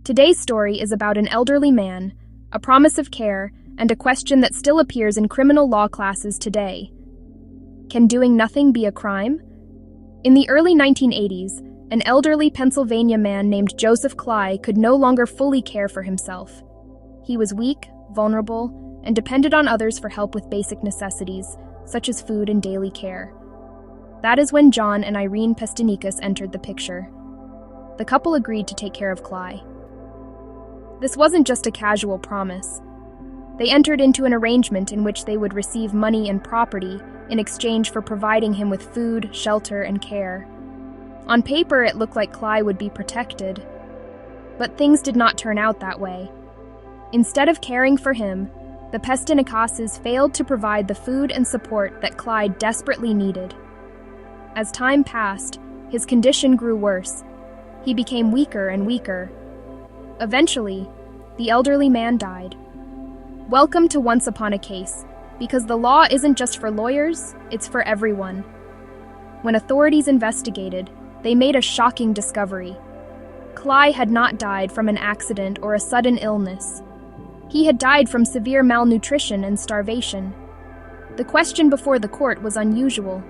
Today's story is about an elderly man, a promise of care, and a question that still appears in criminal law classes today. Can doing nothing be a crime? In the early 1980s, an elderly Pennsylvania man named Joseph Kly could no longer fully care for himself. He was weak, vulnerable, and depended on others for help with basic necessities, such as food and daily care. That is when John and Irene Pestinikas entered the picture. The couple agreed to take care of Kly. This wasn't just a casual promise. They entered into an arrangement in which they would receive money and property in exchange for providing him with food, shelter, and care. On paper, it looked like Kly would be protected. But things did not turn out that way. Instead of caring for him, the Pestinikases failed to provide the food and support that Kly desperately needed. As time passed, his condition grew worse. He became weaker and weaker. Eventually, the elderly man died. Welcome to Once Upon a Case, because the law isn't just for lawyers, it's for everyone. When authorities investigated, they made a shocking discovery. Kly had not died from an accident or a sudden illness. He had died from severe malnutrition and starvation. The question before the court was unusual.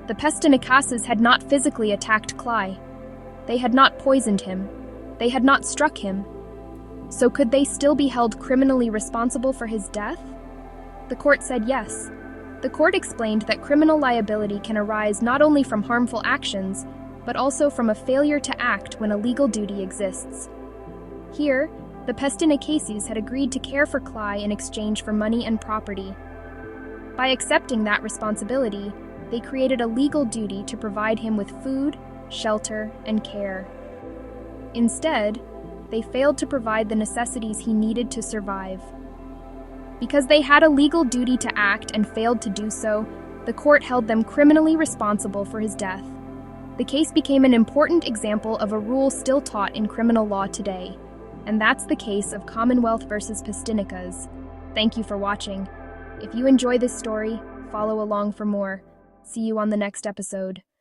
The Pestinikases had not physically attacked Kly. They had not poisoned him. They had not struck him. So could they still be held criminally responsible for his death? The court said yes. The court explained that criminal liability can arise not only from harmful actions, but also from a failure to act when a legal duty exists. Here, the Pestinikases had agreed to care for Kly in exchange for money and property. By accepting that responsibility, they created a legal duty to provide him with food, shelter, and care. Instead, they failed to provide the necessities he needed to survive. Because they had a legal duty to act and failed to do so, the court held them criminally responsible for his death. The case became an important example of a rule still taught in criminal law today, and that's the case of Commonwealth versus Pestinikas. Thank you for watching. If you enjoy this story, follow along for more. See you on the next episode.